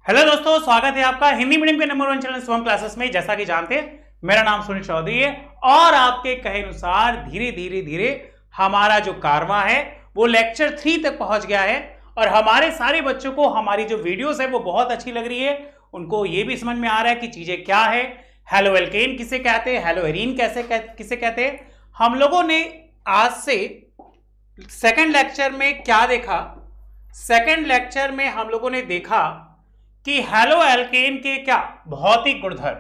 Hello दोस्तों, स्वागत है आपका हिंदी मीडियम के नंबर 1 चैनल स्वयं क्लासेस में। जैसा कि जानते हैं, मेरा नाम सुनील चौधरी है और आपके कहे अनुसार धीरे धीरे हमारा जो कारवां है वो लेक्चर 3 तक पहुंच गया है। और हमारे सारे बच्चों को हमारी जो वीडियोस है वो बहुत अच्छी लग रही है। उनको ये भी समझ में आ रहा है कि चीजें क्या है, हेलो एल्केन किसे कहते हैं, हेलो एरीन किसे कहते हैं। हम लोगों ने आज से सेकेंड लेक्चर में क्या देखा? सेकेंड लेक्चर में हम लोगों ने देखा कि हेलो एल्केन के क्या भौतिक गुणधर्म,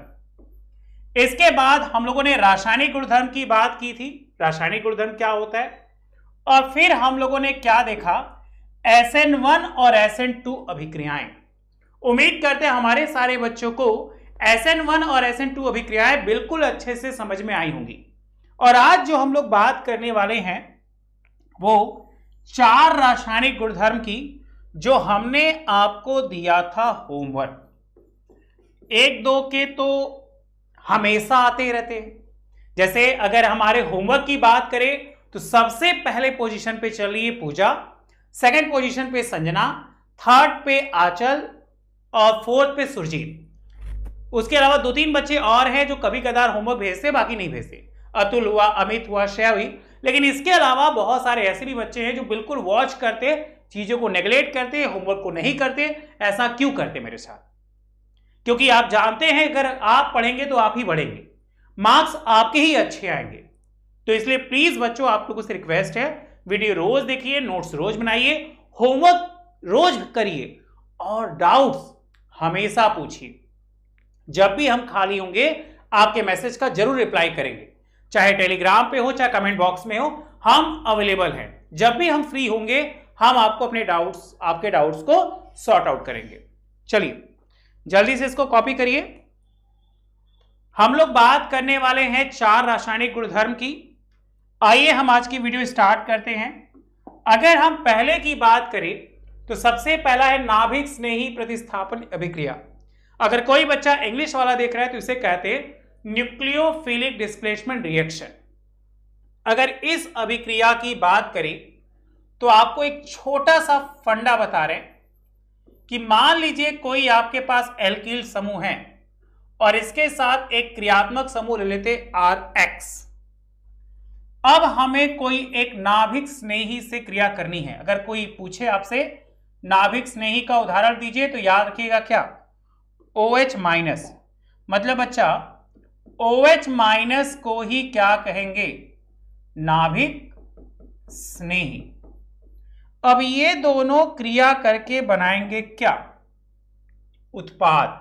इसके बाद हम लोगों ने रासायनिक गुणधर्म की बात की थी, रासायनिक गुणधर्म क्या होता है। और फिर हम लोगों ने क्या देखा? SN1 और SN2 अभिक्रियाएं। उम्मीद करते हैं हमारे सारे बच्चों को SN1 और SN2 अभिक्रियाएं बिल्कुल अच्छे से समझ में आई होंगी। और आज जो हम लोग बात करने वाले हैं वो 4 रासायनिक गुणधर्म की, जो हमने आपको दिया था होमवर्क। 1-2 के तो हमेशा आते रहते हैं। जैसे अगर हमारे होमवर्क की बात करें तो सबसे पहले पोजीशन पे चल रही है पूजा, सेकंड पोजीशन पे संजना, थर्ड पे आंचल और फोर्थ पे सुरजीत। उसके अलावा 2-3 बच्चे और हैं जो कभी कदार होमवर्क भेजते, बाकी नहीं भेजते। अतुल हुआ, अमित हुआ, श्रेया हुई। लेकिन इसके अलावा बहुत सारे ऐसे भी बच्चे हैं जो बिल्कुल वॉच करते, चीजों को नेग्लेक्ट करते, होमवर्क को नहीं करते। ऐसा क्यों करते मेरे साथ? क्योंकि आप जानते हैं अगर आप पढ़ेंगे तो आप ही बढ़ेंगे, मार्क्स आपके ही अच्छे आएंगे। तो इसलिए प्लीज बच्चों, आप लोगों से रिक्वेस्ट है, वीडियो रोज देखिए, नोट्स रोज बनाइए, होमवर्क रोज करिए और डाउट्स हमेशा पूछिए। जब भी हम खाली होंगे आपके मैसेज का जरूर रिप्लाई करेंगे, चाहे टेलीग्राम पे हो चाहे कमेंट बॉक्स में हो, हम अवेलेबल हैं। जब भी हम फ्री होंगे हम आपको अपने डाउट्स, आपके डाउट्स को सॉर्ट आउट करेंगे। चलिए जल्दी से इसको कॉपी करिए। हम लोग बात करने वाले हैं 4 रासायनिक गुणधर्म की। आइए हम आज की वीडियो स्टार्ट करते हैं। अगर हम पहले की बात करें तो सबसे पहला है नाभिक स्नेही प्रतिस्थापन अभिक्रिया। अगर कोई बच्चा इंग्लिश वाला देख रहा है तो इसे कहते हैं न्यूक्लियोफिलिक डिस्प्लेसमेंट रिएक्शन। अगर इस अभिक्रिया की बात करें तो आपको एक छोटा सा फंडा बता रहे हैं कि मान लीजिए कोई आपके पास एल्किल समूह है और इसके साथ एक क्रियात्मक समूह ले लेते RX। अब हमें कोई एक नाभिक स्नेही से क्रिया करनी है। अगर कोई पूछे आपसे नाभिक स्नेही का उदाहरण दीजिए तो याद रखिएगा क्या? OH-। मतलब बच्चा OH- को ही क्या कहेंगे? नाभिक स्नेही। अब ये दोनों क्रिया करके बनाएंगे क्या? उत्पाद।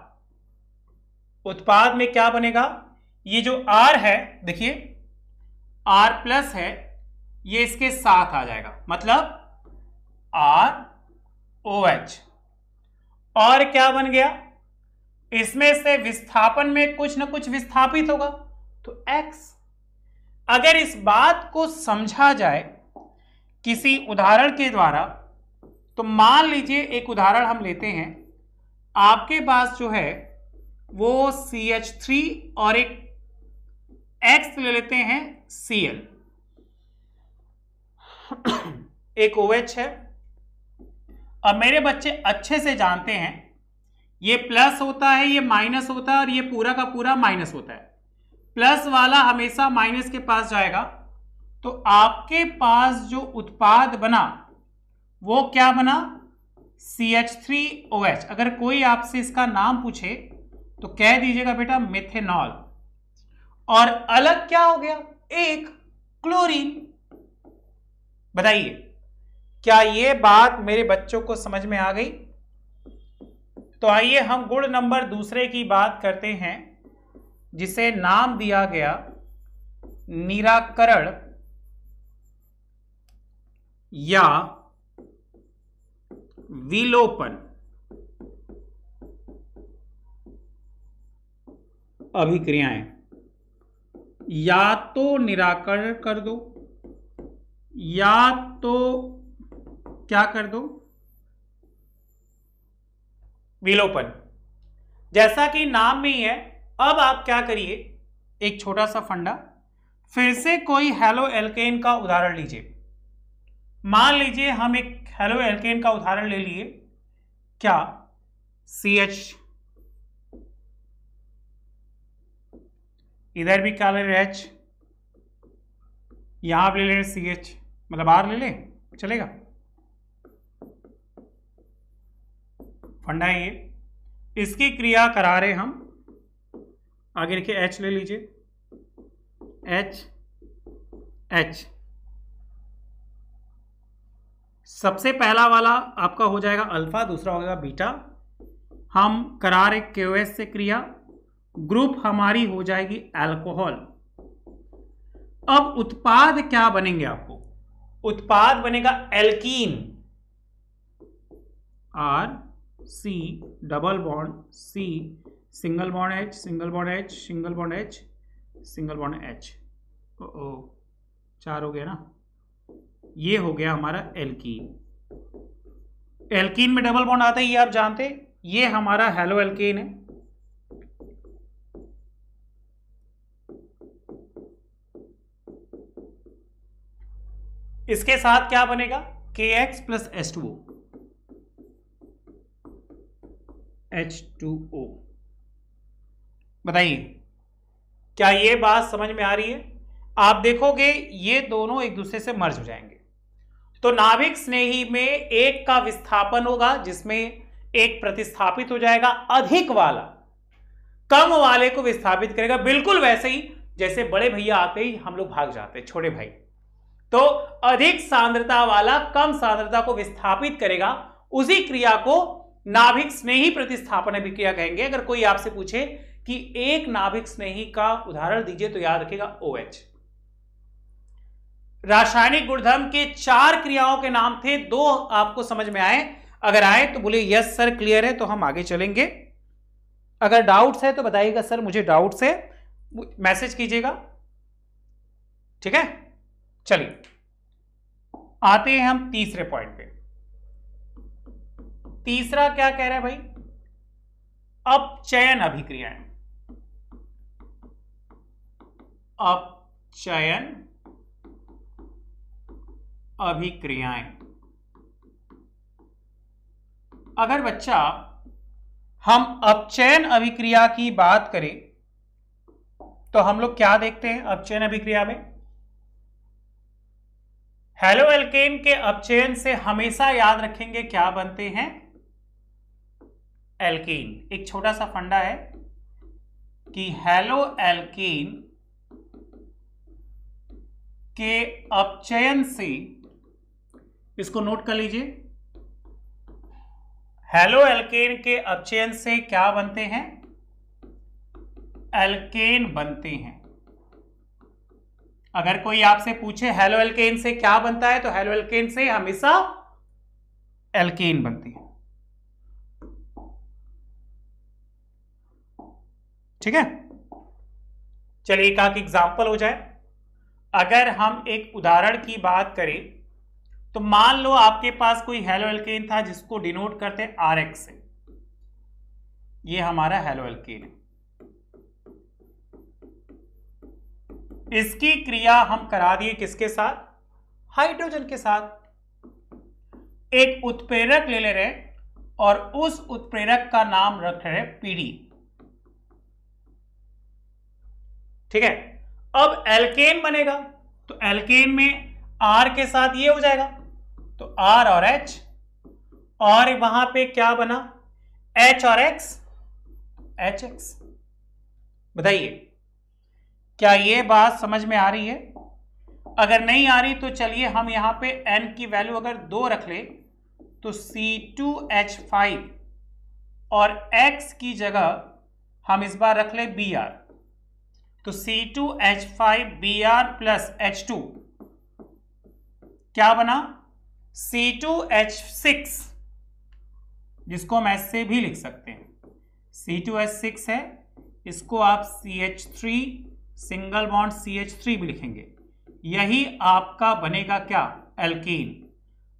उत्पाद में क्या बनेगा? ये जो R है, देखिए R+ है, ये इसके साथ आ जाएगा, मतलब ROH। और क्या बन गया? इसमें से विस्थापन में कुछ ना कुछ विस्थापित होगा, तो X। अगर इस बात को समझा जाए किसी उदाहरण के द्वारा, तो मान लीजिए एक उदाहरण हम लेते हैं। आपके पास जो है वो CH3 और एक X ले लेते हैं Cl, एक OH है। अब मेरे बच्चे अच्छे से जानते हैं ये प्लस होता है, ये माइनस होता है और ये पूरा का पूरा माइनस होता है। प्लस वाला हमेशा माइनस के पास जाएगा, तो आपके पास जो उत्पाद बना वो क्या बना? CH3OH। अगर कोई आपसे इसका नाम पूछे तो कह दीजिएगा बेटा मिथेनॉल। और अलग क्या हो गया? एक क्लोरीन। बताइए क्या ये बात मेरे बच्चों को समझ में आ गई? तो आइए हम गुण नंबर दूसरे की बात करते हैं, जिसे नाम दिया गया निराकरण या विलोपन अभिक्रियाएं। या तो निराकरण कर दो या तो क्या कर दो? विलोपन। जैसा कि नाम में ही है। अब आप क्या करिए, एक छोटा सा फंडा, फिर से कोई हेलो एल्केन का उदाहरण लीजिए। मान लीजिए हम एक हेलो एल्केन का उदाहरण ले लिए, क्या CH, इधर भी क्या ले रहे H, यहां ले लें CH, मतलब R ले लें, चलेगा। फंडा है ये। इसकी क्रिया करा रहे हम, आगे लिखिए H ले लीजिए, H H। सबसे पहला वाला आपका हो जाएगा अल्फा, दूसरा हो जाएगा बीटा। हम करा रहे KOH से क्रिया, ग्रुप हमारी हो जाएगी अल्कोहल। अब उत्पाद क्या बनेंगे आपको, उत्पाद बनेगा alkene, R C double bond C single bond H single bond H single bond H single bond H। ओ 4 हो गया ना, ये हो गया हमारा एल्कीन। एल्कीन में डबल बॉन्ड आता है, ये आप जानते हैं, ये हमारा हेलो एल्केन है। इसके साथ क्या बनेगा, KX प्लस H2O, H2O। बताइए क्या ये बात समझ में आ रही है? आप देखोगे ये दोनों एक दूसरे से मर्ज हो जाएंगे, तो नाभिक स्नेही में एक का विस्थापन होगा जिसमें एक प्रतिस्थापित हो जाएगा, अधिक वाला कम वाले को विस्थापित करेगा। बिल्कुल वैसे ही जैसे बड़े भैया आते ही हम लोग भाग जाते हैं, छोटे भाई, तो अधिक सांद्रता वाला कम सांद्रता को विस्थापित करेगा। उसी क्रिया को नाभिक स्नेही प्रतिस्थापन अभिक्रिया कहेंगे। अगर कोई आपसे पूछे कि एक नाभिक स्नेही का उदाहरण दीजिए तो याद रखिएगा OH। रासायनिक गुणधर्म के 4 क्रियाओं के नाम थे, 2 आपको समझ में आए? अगर आए तो बोले यस सर क्लियर है, तो हम आगे चलेंगे। अगर डाउट्स है तो बताइएगा सर मुझे डाउट्स है, मैसेज कीजिएगा, ठीक है। चलिए आते हैं हम तीसरे पॉइंट पे। तीसरा क्या कह रहा है भाई, अपचयन अभिक्रियाएं। अपचयन अभिक्रियाएं। अगर बच्चा हम अपचयन अभिक्रिया की बात करें तो हम लोग क्या देखते हैं अपचयन अभिक्रिया में? हेलो एल्केन के अपचयन से हमेशा याद रखेंगे क्या बनते हैं, एल्कीन। एक छोटा सा फंडा है कि हेलो एल्केन के अपचयन से, इसको नोट कर लीजिए, हेलो एल्केन के अपचयन से क्या बनते हैं, एल्केन बनते हैं। अगर कोई आपसे पूछे हेलो एल्केन से क्या बनता है, तो हेलो एल्केन से हमेशा एल्केन बनती है, ठीक है। चलिए एक एग्जांपल हो जाए। अगर हम एक उदाहरण की बात करें तो मान लो आपके पास कोई हेलो एल्केन था जिसको डिनोट करते हैं RX से, ये हमारा हेलो एल्केन है। इसकी क्रिया हम करा दिए किसके साथ, हाइड्रोजन के साथ। एक उत्प्रेरक ले ले रहे और उस उत्प्रेरक का नाम रख रहे PD, ठीक है। अब एल्केन बनेगा तो एल्केन में R के साथ ये हो जाएगा, तो R और H, और वहां पे क्या बना, H और X, HX। बताइए क्या ये बात समझ में आ रही है? अगर नहीं आ रही तो चलिए हम यहां पे N की वैल्यू अगर 2 रख ले तो C2H5 और X की जगह हम इस बार रख ले Br, तो C2H5Br प्लस H2 क्या बना, C2H6, जिसको हम ऐसे भी लिख सकते हैं, C2H6 है, इसको आप CH3 सिंगल बॉन्ड CH3 भी लिखेंगे। यही आपका बनेगा क्या, एल्कीन।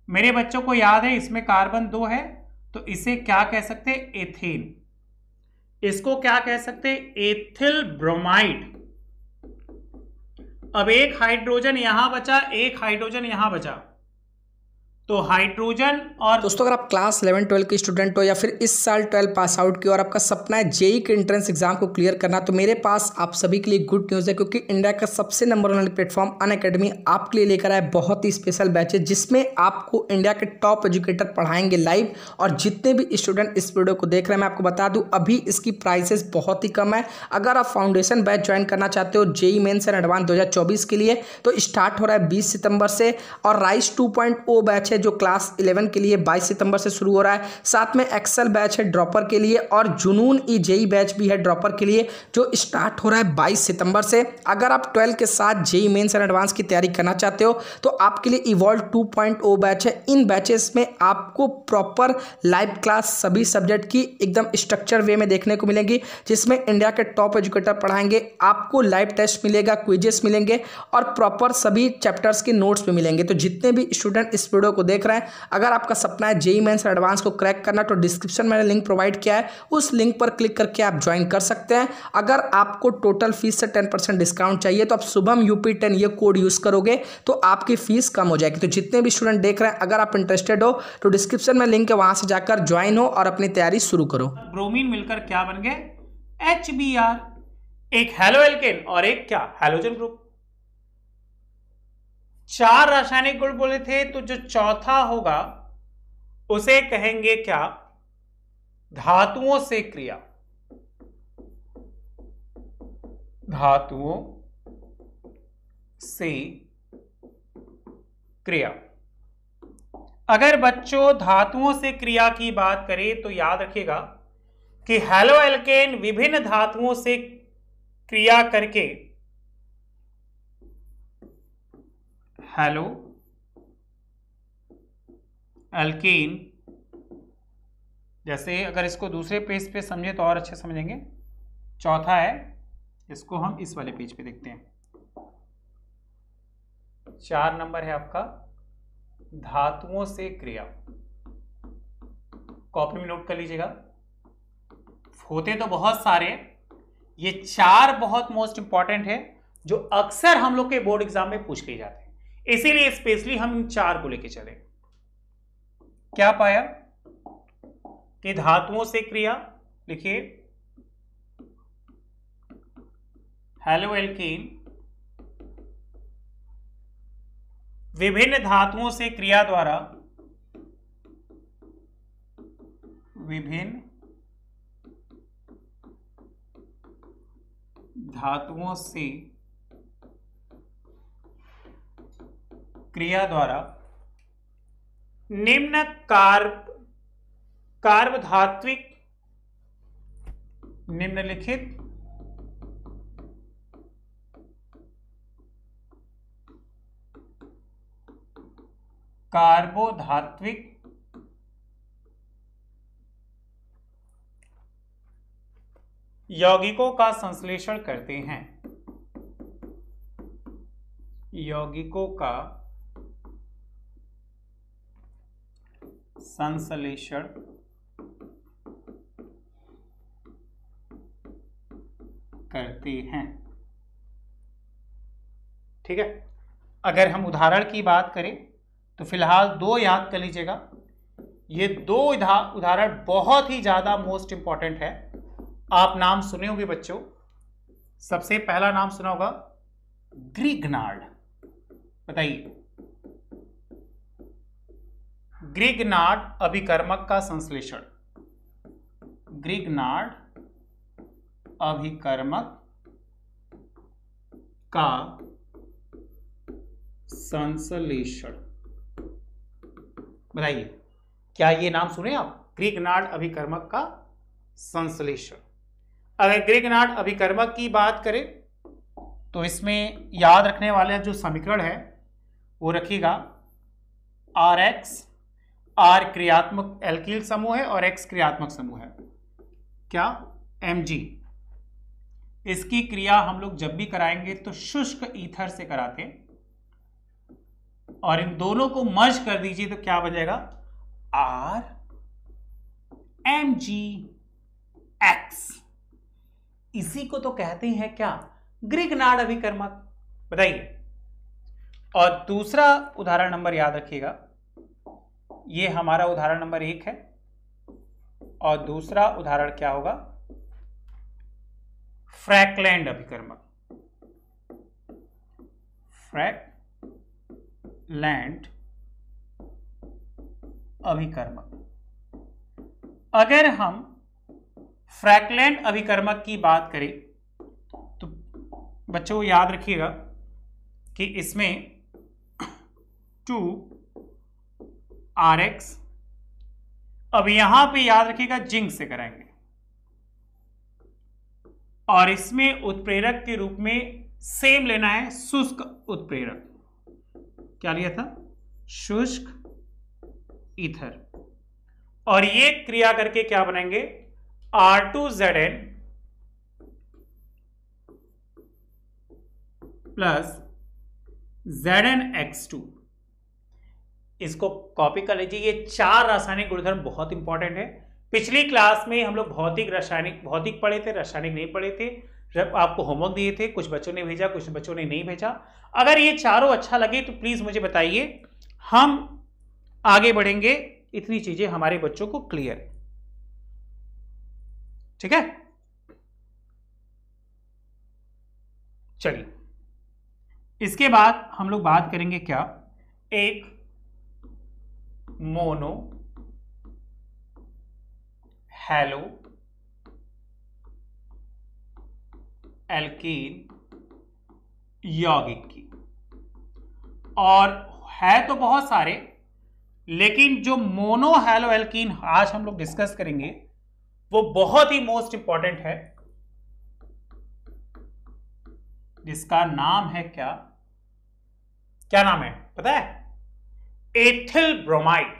मेरे बच्चों को याद है इसमें कार्बन 2 है, तो इसे क्या कह सकते हैं, एथेन। इसको क्या कह सकते हैं, एथिल ब्रोमाइड। अब एक हाइड्रोजन यहां बचा, एक हाइड्रोजन यहां बचा, तो हाइड्रोजन और दोस्तों अगर आप क्लास 11 12 के स्टूडेंट हो या फिर इस साल 12 पास आउट की और आपका सपना है जेई के एंट्रेंस एग्जाम को क्लियर करना, तो मेरे पास आप सभी के लिए गुड न्यूज़ है, क्योंकि इंडिया का सबसे नंबर 1 प्लेटफॉर्म अनअकैडमी आपके लिए लेकर आया बहुत ही स्पेशल बैचेज, जिसमें आपको इंडिया के टॉप एजुकेटर पढ़ाएंगे लाइव। और जितने भी स्टूडेंट इस वीडियो को देख रहे हैं, मैं आपको बता दूं अभी इसकी प्राइसेस बहुत ही कम है। अगर आप फाउंडेशन बैच ज्वाइन करना चाहते हो जेई मेंस एंड एडवांस 2024 के लिए, तो स्टार्ट हो रहा है 20 सितंबर से। और राइज 2.0 बैच है जो क्लास 11 के लिए 22 सितंबर से शुरू हो रहा है। साथ में एक्सेल बैच है ड्रॉपर के लिए, और जुनून ई जेई बैच भी है ड्रॉपर के लिए, जो स्टार्ट हो रहा है 22 सितंबर से। अगर आप 12 के साथ जेई मेंस एंड एडवांस की तैयारी करना चाहते हो, तो आपके लिए इवॉल्व 2.0 बैच है। इन बैचेस में आपको प्रॉपर लाइव क्लास सभी सब्जेक्ट की एकदम स्ट्रक्चर वे में देखने को मिलेंगी, जिसमें इंडिया के टॉप एजुकेटर पढ़ाएंगे। आपको लाइव टेस्ट मिलेगा, क्विजेस मिलेंगे, और प्रॉपर सभी चैप्टर्स के नोट्स भी मिलेंगे। तो जितने भी स्टूडेंट इस वीडियो को देख रहे हैं, अगर आपका सपना है जेई मेंस एडवांस को क्रैक करना, तो डिस्क्रिप्शन में मैंने लिंक प्रोवाइड किया है, उस लिंक पर क्लिक करके आप ज्वाइन कर सकते हैं। अगर आपको टोटल फीस से 10% डिस्काउंट चाहिए, तो आप शुभम UP10 ये कोड यूज करोगे तो आपकी फीस कम हो जाएगी। तो जितने भी स्टूडेंट देख रहे हैं, अगर आप इंटरेस्टेड हो तो डिस्क्रिप्शन में लिंक है, वहां से जाकर ज्वाइन हो और अपनी तैयारी शुरू करो। ब्रोमीन मिलकर क्या बन गए? HBr, एक हैलो एल्केन और एक क्या हैलोजन ग्रुप। 4 रासायनिक गुण बोले थे, तो जो चौथा होगा उसे कहेंगे क्या? धातुओं से क्रिया। धातुओं से क्रिया। अगर बच्चों धातुओं से क्रिया की बात करें, तो याद रखिएगा कि हैलो एल्केन विभिन्न धातुओं से क्रिया करके हैलो एल्केन, जैसे अगर इसको दूसरे पेज पे समझे तो और अच्छे समझेंगे। चौथा है, इसको हम इस वाले पेज पे देखते हैं। 4 नंबर है आपका धातुओं से क्रिया। कॉपी में नोट कर लीजिएगा। होते तो बहुत सारे, ये 4 बहुत मोस्ट इंपॉर्टेंट है, जो अक्सर हम लोग के बोर्ड एग्जाम में पूछ लिए जाते हैं, इसीलिए स्पेशली हम इन 4 को लेके चले। क्या पाया कि धातुओं से क्रिया, लिखिए हैलो एल्केन विभिन्न धातुओं से क्रिया द्वारा, विभिन्न धातुओं से क्रिया द्वारा निम्न कार्बधात्विक निम्नलिखित कार्बोधात्विक यौगिकों का संश्लेषण करते हैं। यौगिकों का संश्लेषण करते हैं। ठीक है। अगर हम उदाहरण की बात करें, तो फिलहाल 2 याद कर लीजिएगा। ये 2 उदाहरण बहुत ही ज्यादा मोस्ट इंपॉर्टेंट है। आप नाम सुने होंगे बच्चों। सबसे पहला नाम सुना होगा ग्रिग्नार्ड। बताइए, ग्रिग्नार्ड अभिकर्मक का संश्लेषण। ग्रिग्नार्ड अभिकर्मक का संश्लेषण। बताइए, क्या ये नाम सुने आप? ग्रिग्नार्ड अभिकर्मक का संश्लेषण। अगर ग्रिग्नार्ड अभिकर्मक की बात करें, तो इसमें याद रखने वाले जो समीकरण है वो रखिएगा। RX, R क्रियात्मक एल्कील समूह है और X क्रियात्मक समूह है। क्या? Mg। इसकी क्रिया हम लोग जब भी कराएंगे तो शुष्क ईथर से कराते हैं, और इन दोनों को मर्ज कर दीजिए तो क्या बन जाएगा? RMgX। इसी को तो कहते हैं क्या? ग्रिग्नार्ड अभिकर्मक। बताइए। और दूसरा उदाहरण नंबर याद रखिएगा, ये हमारा उदाहरण नंबर 1 है और दूसरा उदाहरण क्या होगा, फ्रैकलैंड अभिकर्मक। फ्रैकलैंड अभिकर्मक। अगर हम फ्रैकलैंड अभिकर्मक की बात करें तो बच्चों याद रखिएगा कि इसमें 2Rx, अब यहां पे याद रखिएगा जिंक से कराएंगे, और इसमें उत्प्रेरक के रूप में सेम लेना है शुष्क उत्प्रेरक। क्या लिया था, शुष्क ईथर, और ये क्रिया करके क्या बनाएंगे, R2Zn प्लस ZnX2। इसको कॉपी कर लीजिए। ये 4 रासायनिक गुणधर्म बहुत इंपॉर्टेंट है। पिछली क्लास में हम लोग भौतिक पढ़े थे, रासायनिक नहीं पढ़े थे। जब आपको होमवर्क दिए थे, कुछ बच्चों ने भेजा, कुछ बच्चों ने नहीं भेजा। अगर ये चारों अच्छा लगे तो प्लीज मुझे बताइए, हम आगे बढ़ेंगे। इतनी चीजें हमारे बच्चों को क्लियर है, ठीक है। चलिए, इसके बाद हम लोग बात करेंगे क्या, एक मोनो हैलो एल्कीन यौगिक की। और है तो बहुत सारे, लेकिन जो मोनो हैलो एल्कीन आज हम लोग डिस्कस करेंगे वो बहुत ही मोस्ट इंपॉर्टेंट है, जिसका नाम है क्या, क्या नाम है पता है, एथिल ब्रोमाइड।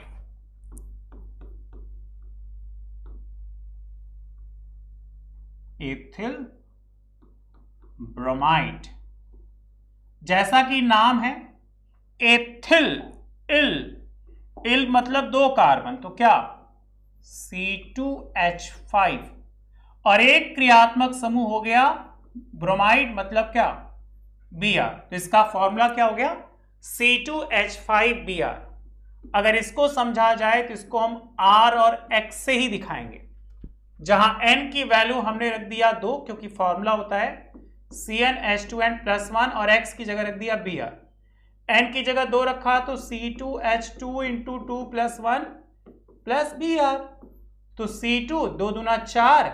एथिल ब्रोमाइड, जैसा कि नाम है एथिल, इल मतलब 2 कार्बन, तो क्या C2H5, और एक क्रियात्मक समूह हो गया ब्रोमाइड, मतलब क्या Br। तो इसका फॉर्मूला क्या हो गया, C2H5Br। अगर इसको समझा जाए तो इसको हम R और X से ही दिखाएंगे, जहां N की वैल्यू हमने रख दिया 2, क्योंकि फॉर्मूला होता है CnH2n+1, और X की जगह रख दिया Br। N की जगह 2 रखा तो C2H2 × 2 + 1 + Br। तो C2 2 दूना 4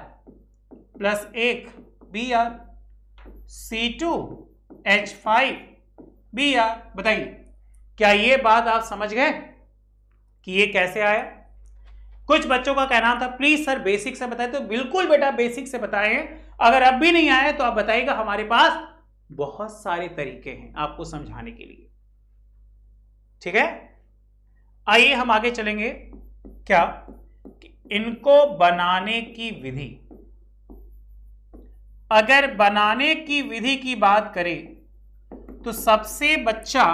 + 1 Br, C2H5Br। बताइए, क्या ये बात आप समझ गए कि ये कैसे आया? कुछ बच्चों का कहना था प्लीज सर बेसिक से बताएं, तो बिल्कुल बेटा बेसिक से बताएं। अगर अब भी नहीं आए तो आप बताइएगा, हमारे पास बहुत सारे तरीके हैं आपको समझाने के लिए, ठीक है। आइए हम आगे चलेंगे। क्या, इनको बनाने की विधि, अगर बनाने की विधि की बात करें तो सबसे बच्चा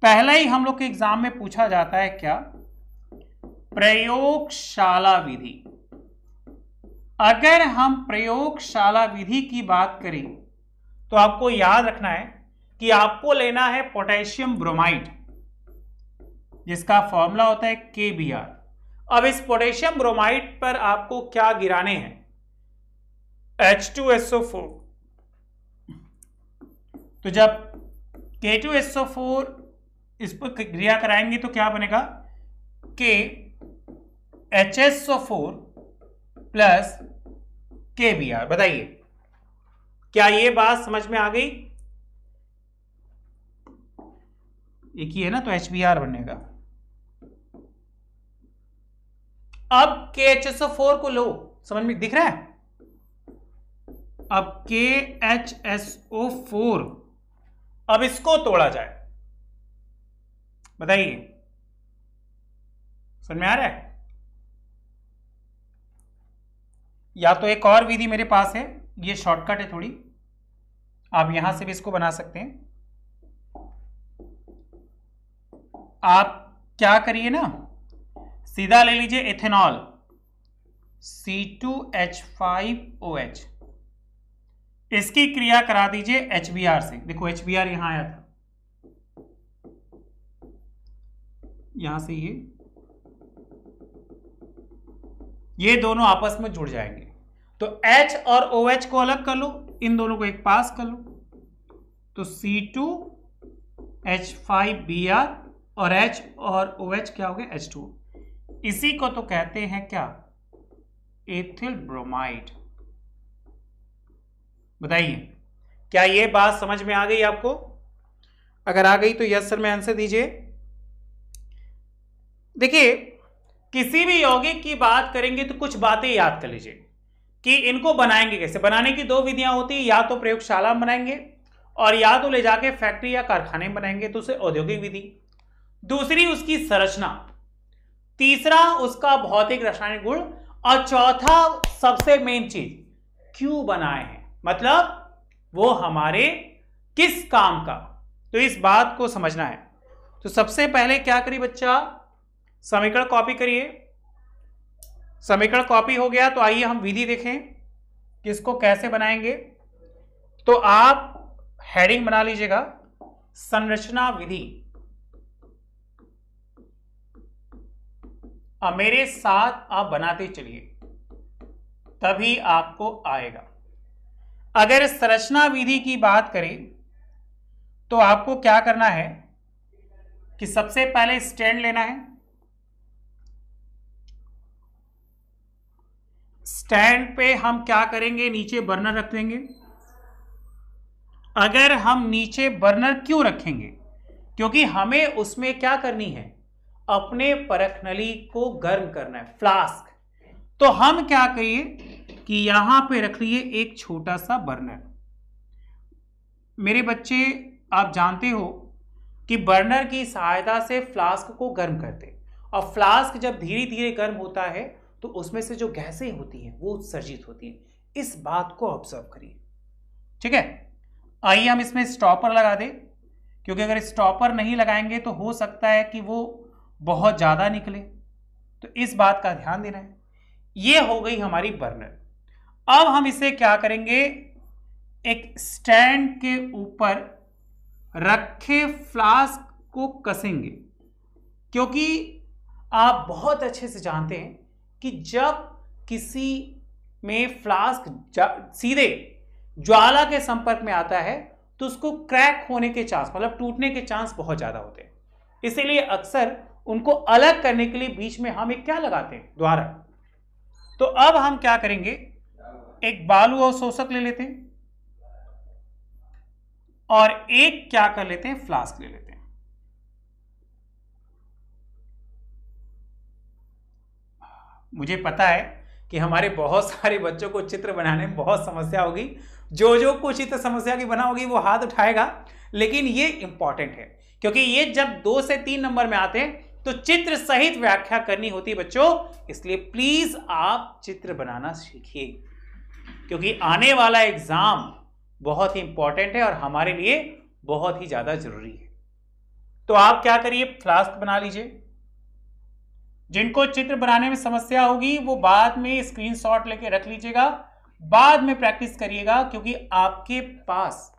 पहला ही हम लोग के एग्जाम में पूछा जाता है क्या, प्रयोगशाला विधि। अगर हम प्रयोगशाला विधि की बात करें तो आपको याद रखना है कि आपको लेना है पोटेशियम ब्रोमाइड, जिसका फॉर्मूला होता है KBr। अब इस पोटेशियम ब्रोमाइड पर आपको क्या गिराने हैं, H2SO4। तो जब K2SO4 इस पर क्रिया कराएंगे तो क्या बनेगा, KHSO4 + KBr। बताइए, क्या ये बात समझ में आ गई? एक ही है ना, तो HBr बनेगा। अब KHSO4 को लो, समझ में दिख रहा है? अब KHSO4, अब इसको तोड़ा जाए, बताइए समझ में आ रहा है? या तो एक और विधि मेरे पास है, ये शॉर्टकट है थोड़ी, आप यहां से भी इसको बना सकते हैं। आप क्या करिए ना, सीधा ले लीजिए एथेनॉल C2H5OH, इसकी क्रिया करा दीजिए HBr से। देखो HBr यहां आया था, यहां से ये ये दोनों आपस में जुड़ जाएंगे। तो H और OH को अलग कर लो, इन दोनों को एक पास कर लो, तो C2H5Br और H और OH क्या हो गया H2। इसी को तो कहते हैं क्या, एथिल ब्रोमाइड। बताइए क्या ये बात समझ में आ गई आपको? अगर आ गई तो यस सर में आंसर दीजिए। देखिए किसी भी यौगिक की बात करेंगे तो कुछ बातें याद कर लीजिए कि इनको बनाएंगे कैसे। बनाने की दो विधियां होती है, या तो प्रयोगशाला में बनाएंगे और या तो ले जाके फैक्ट्री या कारखाने में बनाएंगे, तो उसे औद्योगिक विधि। दूसरी उसकी संरचना, तीसरा उसका भौतिक रासायनिक गुण, और चौथा सबसे मेन चीज क्यों बनाए हैं, मतलब वो हमारे किस काम का। तो इस बात को समझना है। तो सबसे पहले क्या करिए बच्चा, समीकरण कॉपी करिए। समीकरण कॉपी हो गया तो आइए हम विधि देखें कि इसको कैसे बनाएंगे। तो आप हेडिंग बना लीजिएगा संरचना विधि। अब मेरे साथ आप बनाते चलिए, तभी आपको आएगा। अगर संरचना विधि की बात करें तो आपको क्या करना है कि सबसे पहले स्टैंड लेना है। स्टैंड पे हम क्या करेंगे, नीचे बर्नर रख देंगे। अगर हम नीचे बर्नर क्यों रखेंगे, क्योंकि हमें उसमें क्या करनी है, अपने परख नली को गर्म करना है, फ्लास्क। तो हम क्या करिए कि यहां पे रख लिए एक छोटा सा बर्नर। मेरे बच्चे आप जानते हो कि बर्नर की सहायता से फ्लास्क को गर्म करते, और फ्लास्क जब धीरे धीरे गर्म होता है तो उसमें से जो गैसें होती हैं वो उत्सर्जित होती हैं। इस बात को ऑब्जर्व करिए, ठीक है। आइए हम इसमें स्टॉपर लगा दें, क्योंकि अगर स्टॉपर नहीं लगाएंगे तो हो सकता है कि वो बहुत ज्यादा निकले, तो इस बात का ध्यान देना है। ये हो गई हमारी बर्नर। अब हम इसे क्या करेंगे, एक स्टैंड के ऊपर रखे फ्लास्क को कसेंगे, क्योंकि आप बहुत अच्छे से जानते हैं कि जब किसी में फ्लास्क सीधे ज्वाला के संपर्क में आता है तो उसको क्रैक होने के चांस, मतलब टूटने के चांस बहुत ज्यादा होते हैं। इसीलिए अक्सर उनको अलग करने के लिए बीच में हम एक क्या लगाते हैं, द्वारा। तो अब हम क्या करेंगे, एक बालू और शोषक ले लेते हैं और एक क्या कर लेते हैं, फ्लास्क ले लेते हैं। मुझे पता है कि हमारे बहुत सारे बच्चों को चित्र बनाने में बहुत समस्या होगी। जो कुछ चित्र समस्या की बना होगी वो हाथ उठाएगा, लेकिन ये इंपॉर्टेंट है क्योंकि ये जब 2 से 3 नंबर में आते हैं तो चित्र सहित व्याख्या करनी होती है बच्चों। इसलिए प्लीज आप चित्र बनाना सीखिए, क्योंकि आने वाला एग्जाम बहुत ही इंपॉर्टेंट है और हमारे लिए बहुत ही ज्यादा जरूरी है। तो आप क्या करिए, फ्लास्क बना लीजिए। जिनको चित्र बनाने में समस्या होगी वो बाद में स्क्रीनशॉट लेके रख लीजिएगा, बाद में प्रैक्टिस करिएगा, क्योंकि आपके पास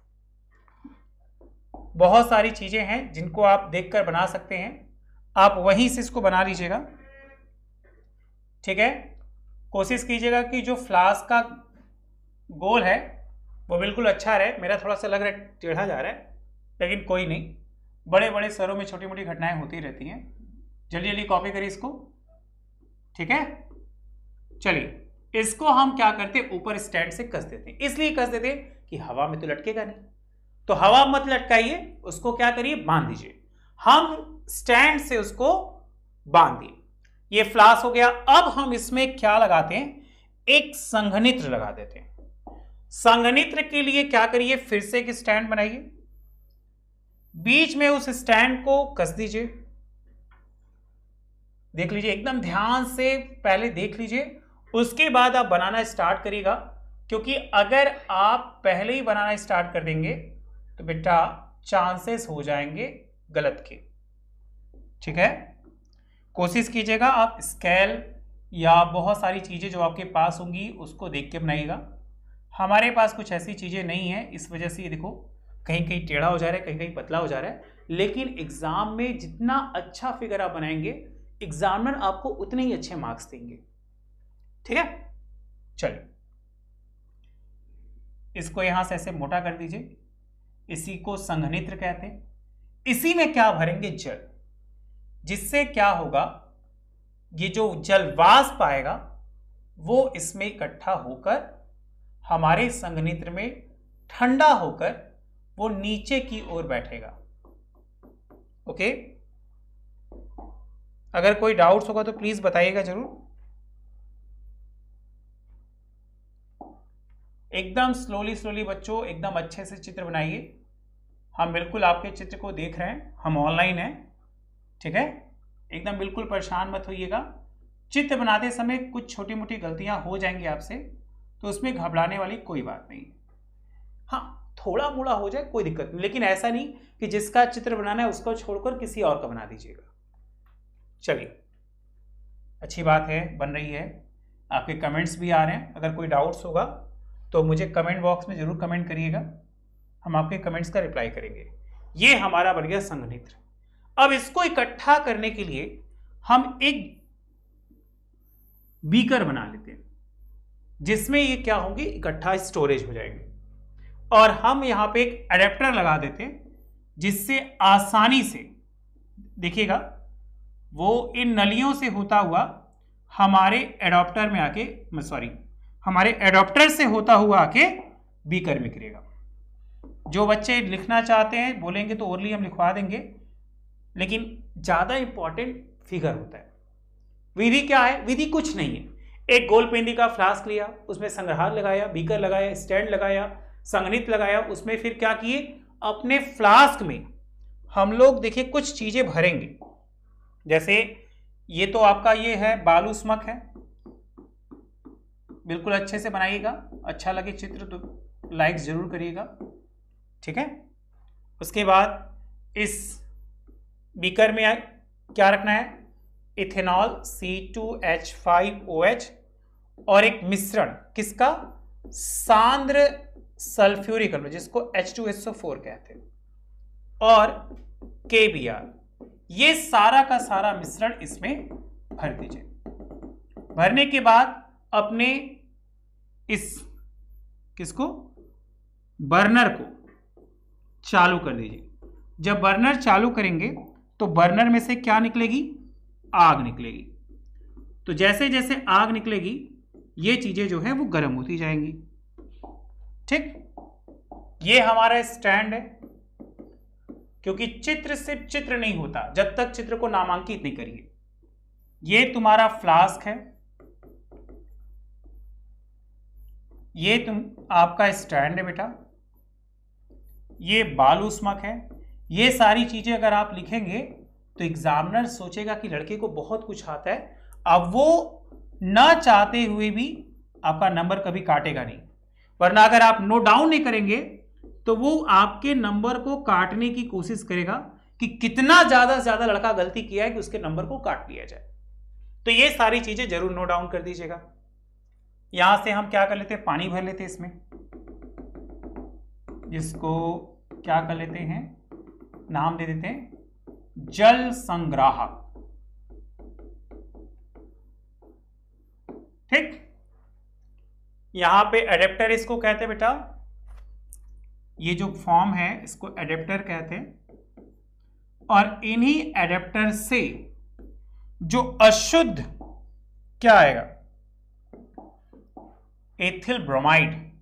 बहुत सारी चीजें हैं जिनको आप देखकर बना सकते हैं। आप वहीं से इसको बना लीजिएगा, ठीक है। कोशिश कीजिएगा कि जो फ्लास्क का गोल है वो बिल्कुल अच्छा रहे। मेरा थोड़ा सा लग रहा है टेढ़ा जा रहा है, लेकिन कोई नहीं, बड़े बड़े शहरों में छोटी मोटी घटनाएं होती रहती हैं। जल्दी जल्दी कॉपी करिए इसको, ठीक है। चलिए इसको हम क्या करते हैं, ऊपर स्टैंड से कस देते हैं। इसलिए कस देते हैं कि हवा में तो लटकेगा नहीं, तो हवा मत लटकाइए, उसको क्या करिए, बांध दीजिए। हम स्टैंड से उसको बांध दिए, ये फ्लास्क हो गया। अब हम इसमें क्या लगाते हैं, एक संघनित्र लगा देते हैं। संघनित्र के लिए क्या करिए, फिर से एक स्टैंड बनाइए, बीच में उस स्टैंड को कस दीजिए। देख लीजिए, एकदम ध्यान से पहले देख लीजिए, उसके बाद आप बनाना स्टार्ट करिएगा, क्योंकि अगर आप पहले ही बनाना स्टार्ट कर देंगे तो बेटा चांसेस हो जाएंगे गलत के, ठीक है। कोशिश कीजिएगा आप स्केल या बहुत सारी चीजें जो आपके पास होंगी उसको देख के बनाइएगा। हमारे पास कुछ ऐसी चीजें नहीं है, इस वजह से ये देखो कहीं कहीं टेढ़ा हो जा रहा है, कहीं कहीं पतला हो जा रहा है। लेकिन एग्जाम में जितना अच्छा फिगर आप बनाएंगे, एग्जामिनर आपको उतने ही अच्छे मार्क्स देंगे। ठीक है, चलिए इसको यहां से ऐसे मोटा कर दीजिए। इसी को संघनित्र कहते हैं। इसी में क्या भरेंगे? जल, जिससे क्या होगा, ये जो जल वाष्प आएगा वो इसमें इकट्ठा होकर हमारे संघनित्र में ठंडा होकर वो नीचे की ओर बैठेगा। ओके, अगर कोई डाउट्स होगा तो प्लीज बताइएगा जरूर। एकदम स्लोली बच्चों, एकदम अच्छे से चित्र बनाइए। हम बिल्कुल आपके चित्र को देख रहे हैं, हम ऑनलाइन हैं, ठीक है। एकदम बिल्कुल परेशान मत होइएगा। चित्र बनाते समय कुछ छोटी मोटी गलतियां हो जाएंगी आपसे, तो उसमें घबराने वाली कोई बात नहीं। हाँ, थोड़ा मोड़ा हो जाए कोई दिक्कत नहीं, लेकिन ऐसा नहीं कि जिसका चित्र बनाना है उसको छोड़कर किसी और का बना दीजिएगा। चलिए, अच्छी बात है, बन रही है। आपके कमेंट्स भी आ रहे हैं। अगर कोई डाउट्स होगा तो मुझे कमेंट बॉक्स में जरूर कमेंट करिएगा, हम आपके कमेंट्स का रिप्लाई करेंगे। ये हमारा बन गया संघनित्र। अब इसको इकट्ठा करने के लिए हम एक बीकर बना लेते हैं, जिसमें ये क्या होंगे, इकट्ठा स्टोरेज हो जाएंगे। और हम यहां पे एक एडेप्टर लगा देते हैं, जिससे आसानी से देखिएगा वो इन नलियों से होता हुआ हमारे एडाप्टर में आके, हमारे एडाप्टर से होता हुआ आके बीकर में गिरेगा। जो बच्चे लिखना चाहते हैं बोलेंगे तो ओरली हम लिखवा देंगे, लेकिन ज्यादा इंपॉर्टेंट फिगर होता है। विधि क्या है? विधि कुछ नहीं है। एक गोल पेंदी का फ्लास्क लिया, उसमें संग्रहार लगाया, बीकर लगाया, स्टैंड लगाया, संघनित्र लगाया, उसमें फिर क्या किए, अपने फ्लास्क में हम लोग देखिए कुछ चीजें भरेंगे। जैसे ये तो आपका ये है बालूष्मक है, बिल्कुल अच्छे से बनाइएगा। अच्छा लगे चित्र तो लाइक्स जरूर करिएगा, ठीक है। उसके बाद इस बीकर में क्या रखना है, इथेनॉल C2H5OH और एक मिश्रण किसका, सांद्र सल्फ्यूरिक अम्ल जिसको H2SO4 कहते हैं, और KBr। ये सारा का सारा मिश्रण इसमें भर दीजिए। भरने के बाद अपने इस किसको, बर्नर को चालू कर दीजिए। जब बर्नर चालू करेंगे तो बर्नर में से क्या निकलेगी, आग निकलेगी। तो जैसे जैसे आग निकलेगी ये चीजें जो है वो गर्म होती जाएंगी, ठीक। ये हमारा स्टैंड है, क्योंकि चित्र सिर्फ चित्र नहीं होता जब तक चित्र को नामांकित नहीं करिए। ये तुम्हारा फ्लास्क है, ये आपका स्टैंड है बेटा, ये बालूष्मक है। ये सारी चीजें अगर आप लिखेंगे तो एग्जामिनर सोचेगा कि लड़के को बहुत कुछ आता है। अब वो ना चाहते हुए भी आपका नंबर कभी काटेगा नहीं, वरना अगर आप नोट डाउन नहीं करेंगे तो वो आपके नंबर को काटने की कोशिश करेगा कि कितना ज्यादा से ज्यादा लड़का गलती किया है कि उसके नंबर को काट लिया जाए। तो ये सारी चीजें जरूर नोट डाउन कर दीजिएगा। यहां से हम क्या कर लेते हैं, पानी भर लेते हैं इसमें, जिसको क्या कर लेते हैं, नाम दे देते हैं जल संग्राहक, ठीक। यहां पे एडेप्टर इसको कहते हैं बेटा, ये जो फॉर्म है इसको एडेप्टर कहते हैं। और इन्हीं एडेप्टर से जो अशुद्ध क्या आएगा, एथिल ब्रोमाइड,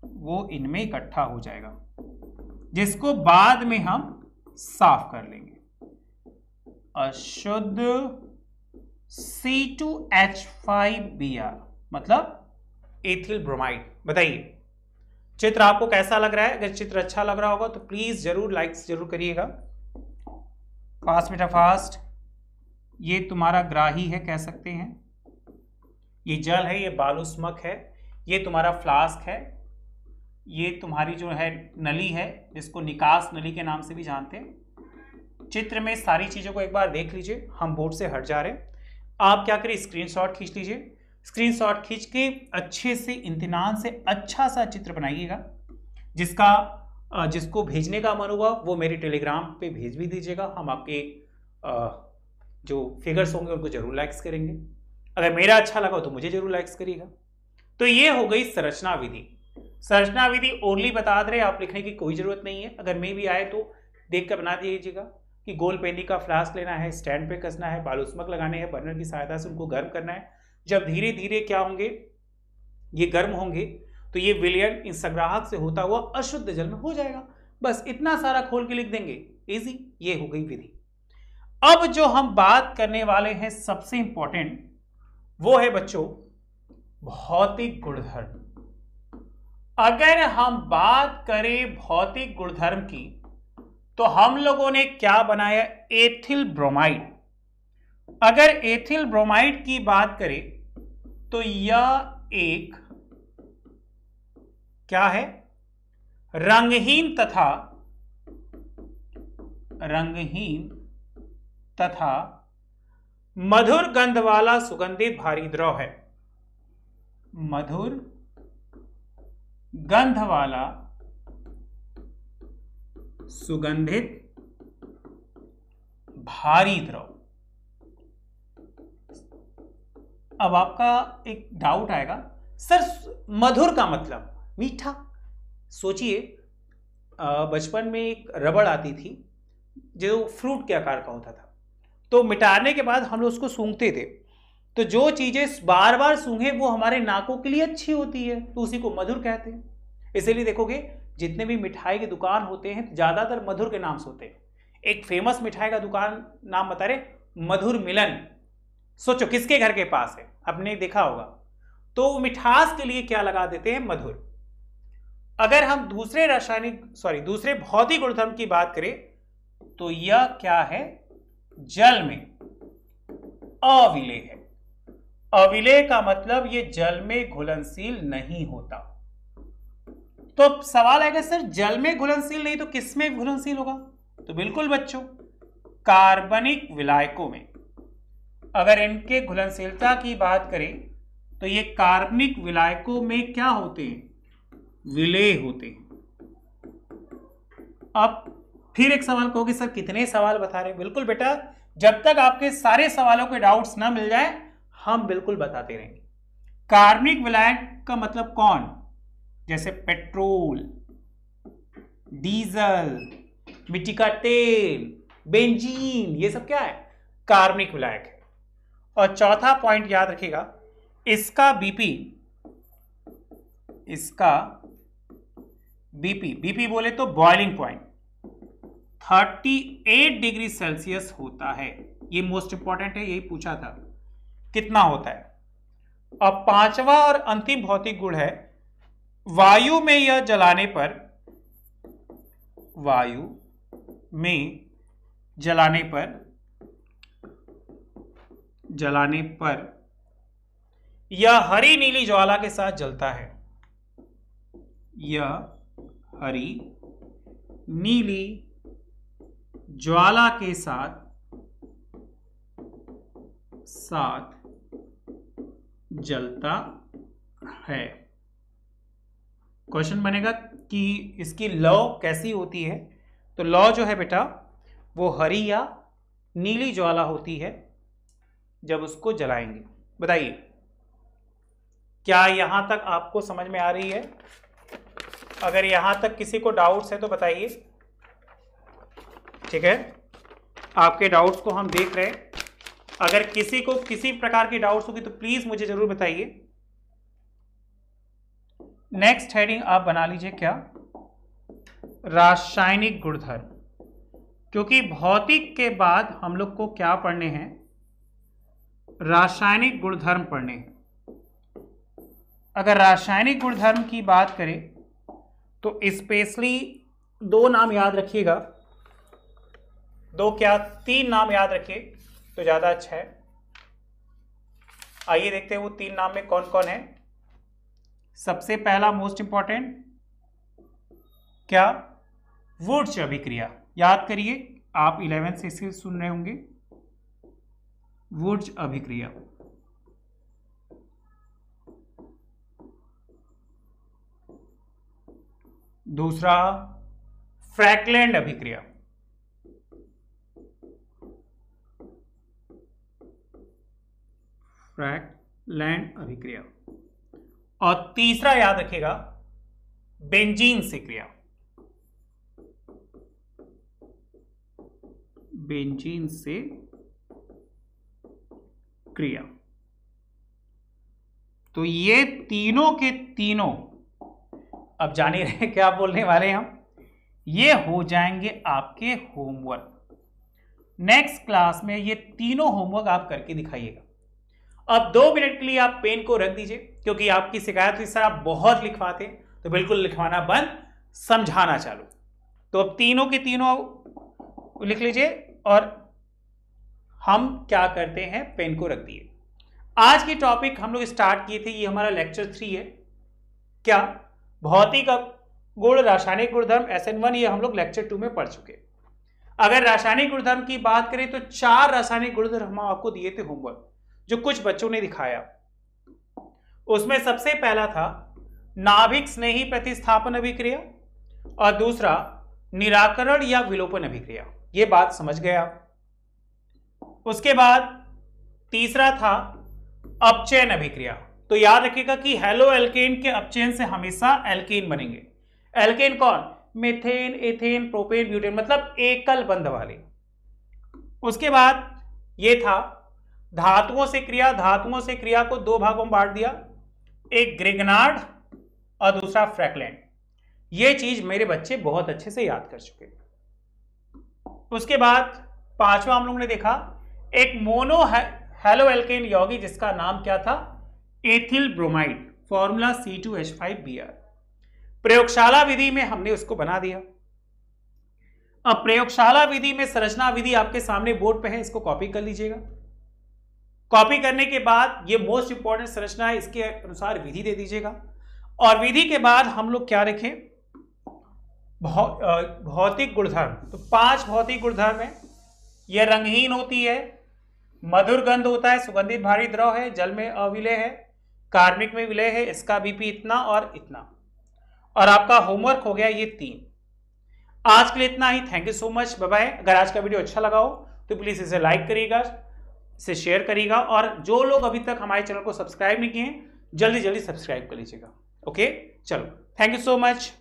वो इनमें इकट्ठा हो जाएगा, जिसको बाद में हम साफ कर लेंगे। अशुद्ध C2H5Br मतलब एथिल ब्रोमाइड। बताइए चित्र आपको कैसा लग रहा है? अगर चित्र अच्छा लग रहा होगा तो प्लीज जरूर लाइक्स जरूर करिएगा। फास्ट बेटा फास्ट। ये तुम्हारा ग्राही है कह सकते हैं, ये जल है, ये बालूष्मक है, ये तुम्हारा फ्लास्क है, ये तुम्हारी जो है नली है जिसको निकास नली के नाम से भी जानते हैं। चित्र में सारी चीजों को एक बार देख लीजिए, हम बोर्ड से हट जा रहे हैं। आप क्या करिए, स्क्रीनशॉट खींच लीजिए। स्क्रीनशॉट खींच के अच्छे से इत्मीनान से अच्छा सा चित्र बनाइएगा, जिसको भेजने का मन होगा वो मेरे टेलीग्राम पे भेज भी दीजिएगा। हम आपके जो फिगर्स होंगे उनको जरूर लाइक्स करेंगे। अगर मेरा अच्छा लगा तो मुझे जरूर लाइक्स करिएगा। तो ये हो गई संरचना विधि। संरचना विधि ओनली बता दे रहे, आप लिखने की कोई जरूरत नहीं है। अगर मैं भी आए तो देख कर बना दीजिएगा कि गोल पेनी का फ्लास्क लेना है, स्टैंड पे कसना है, बालूस्मक लगाने हैं, बर्नर की सहायता से उनको गर्म करना है। जब धीरे धीरे क्या होंगे, ये गर्म होंगे तो ये विलयन इन संग्राहक से होता हुआ अशुद्ध जल में हो जाएगा। बस इतना सारा खोल के लिख देंगे, इजी। ये हो गई विधि। अब जो हम बात करने वाले हैं सबसे इंपॉर्टेंट, वो है बच्चों भौतिक गुणधर्म। अगर हम बात करें भौतिक गुणधर्म की तो हम लोगों ने क्या बनाया, एथिल ब्रोमाइड। अगर एथिल ब्रोमाइड की बात करें तो यह एक क्या है, रंगहीन तथा मधुर गंध वाला सुगंधित भारी द्रव है। मधुर गंध वाला सुगंधित भारी द्रव। अब आपका एक डाउट आएगा, सर मधुर का मतलब मीठा। सोचिए बचपन में एक रबड़ आती थी जो फ्रूट के आकार का होता था, तो मिटाने के बाद हम लोग उसको सूंघते थे, तो जो चीजें बार बार सूंघे वो हमारे नाकों के लिए अच्छी होती है, तो उसी को मधुर कहते हैं। इसीलिए देखोगे जितने भी मिठाई के दुकान होते हैं ज्यादातर मधुर के नाम से होते हैं। एक फेमस मिठाई का दुकान नाम बता रहे, मधुर मिलन। सोचो किसके घर के पास है, आपने देखा होगा। तो मिठास के लिए क्या लगा देते हैं, मधुर। अगर हम दूसरे भौतिक गुणधर्म की बात करें तो यह क्या है, जल में अविलेय है। अविलेय का मतलब ये जल में घुलनशील नहीं होता। तो सवाल आएगा सर जल में घुलनशील नहीं तो किस में घुलनशील होगा, तो बिल्कुल बच्चों कार्बनिक विलायकों में। अगर इनके घुलनशीलता की बात करें तो ये कार्बनिक विलायकों में क्या होते हैं, विलेय होते हैं। अब फिर एक सवाल कहोगे सर कितने सवाल बता रहे, बिल्कुल बेटा जब तक आपके सारे सवालों के डाउट्स ना मिल जाए हम बिल्कुल बताते रहेंगे। कार्बनिक विलायक का मतलब कौन, जैसे पेट्रोल, डीजल, मिट्टी का तेल, बेंजीन, ये सब क्या है, कार्बनिक विलायक है। और चौथा पॉइंट याद रखिएगा, इसका बीपी बोले तो बॉइलिंग पॉइंट 38 डिग्री सेल्सियस होता है। ये मोस्ट इंपॉर्टेंट है, यही पूछा था कितना होता है। अब पांचवा और अंतिम भौतिक गुण है, वायु में यह जलाने पर यह हरी नीली ज्वाला के साथ जलता है। यह हरी नीली ज्वाला के साथ जलता है। क्वेश्चन बनेगा कि इसकी लौ कैसी होती है, तो लौ जो है बेटा वो हरी या नीली ज्वाला होती है जब उसको जलाएंगे। बताइए क्या यहां तक आपको समझ में आ रही है? अगर यहां तक किसी को डाउट्स है तो बताइए। ठीक है, आपके डाउट्स को हम देख रहे हैं। अगर किसी को किसी प्रकार की डाउट्स होगी तो प्लीज मुझे जरूर बताइए। नेक्स्ट हेडिंग आप बना लीजिए क्या, रासायनिक गुणधर्म। क्योंकि भौतिक के बाद हम लोग को क्या पढ़ने हैं, रासायनिक गुणधर्म पढ़ने हैं। अगर रासायनिक गुणधर्म की बात करें तो स्पेशली दो नाम याद रखिएगा, दो क्या तीन नाम याद रखिए तो ज्यादा अच्छा है। आइए देखते हैं वो तीन नाम में कौन कौन है। सबसे पहला मोस्ट इंपॉर्टेंट क्या, वुर्च अभिक्रिया। याद करिए, आप 11th से इसे सुन रहे होंगे, वुर्च अभिक्रिया। दूसरा फ्रैकलैंड अभिक्रिया। फ्रैक्लैंड अभिक्रिया। और तीसरा याद रखिएगा बेंजीन से क्रिया, बेंजीन से क्रिया। तो ये तीनों के तीनों, अब जान ही रहे क्या बोलने वाले हैं हम, ये हो जाएंगे आपके होमवर्क। नेक्स्ट क्लास में ये तीनों होमवर्क आप करके दिखाइएगा। अब 2 मिनट के लिए आप पेन को रख दीजिए, क्योंकि आपकी शिकायत इस तरह आप बहुत लिखवाते तो बिल्कुल लिखवाना बंद, समझाना चालू। तो अब तीनों के तीनों लिख लीजिए और हम क्या करते हैं, पेन को रख दिए। आज की टॉपिक हम लोग स्टार्ट किए थे, ये हमारा लेक्चर 3 है। क्या? भौतिक गुण, रासायनिक गुणधर्म, SN1, ये हम लोग लेक्चर 2 में पढ़ चुके। अगर रासायनिक गुणधर्म की बात करें तो 4 रासायनिक गुणधर्म हम आपको दिए थे होमवर्क, जो कुछ बच्चों ने दिखाया। उसमें सबसे पहला था नाभिक स्नेही प्रतिस्थापन अभिक्रिया और दूसरा निराकरण या विलोपन अभिक्रिया। ये बात समझ गए आप। उसके बाद तीसरा था अपचयन अभिक्रिया। तो याद रखिएगा कि हेलो एल्केन के अपचयन से हमेशा एल्केन बनेंगे। एल्केन कौन? मीथेन, एथेन, प्रोपेन, ब्यूटेन, मतलब एकल बंध वाले। उसके बाद ये था धातुओं से क्रिया। धातुओं से क्रिया को 2 भागों में बांट दिया, एक ग्रिग्नार्ड और दूसरा फ्रैक्लैंड। ये चीज मेरे बच्चे बहुत अच्छे से याद कर चुके। उसके बाद 5वां हम लोगों ने देखा एक मोनो हेलो एल्केन यौगिक, जिसका नाम क्या था? Ethyl bromide, formula C2H5Br। प्रयोगशाला विधि में हमने उसको बना दिया। अब प्रयोगशाला विधि में संरचना विधि आपके सामने बोर्ड पे है, इसको कॉपी कर लीजिएगा। कॉपी करने के बाद ये मोस्ट इंपॉर्टेंट संरचना है, इसके अनुसार विधि दे दीजिएगा। और विधि के बाद हम लोग क्या रखें? भौतिक गुणधर्म। तो 5 भौतिक गुणधर्म है। यह रंगहीन होती है, मधुर गंध होता है, सुगंधित भारी द्रव है, जल में अविलय है, कार्बनिक में विलय है, इसका बीपी इतना और इतना। और आपका होमवर्क हो गया ये 3। आज के लिए इतना ही। Thank you so much, bye bye. अगर आज का वीडियो अच्छा लगा हो तो प्लीज इसे लाइक करिएगा, इसे शेयर करिएगा, और जो लोग अभी तक हमारे चैनल को सब्सक्राइब नहीं किए हैं जल्दी जल्दी सब्सक्राइब कर लीजिएगा। ओके, चलो, थैंक यू सो मच।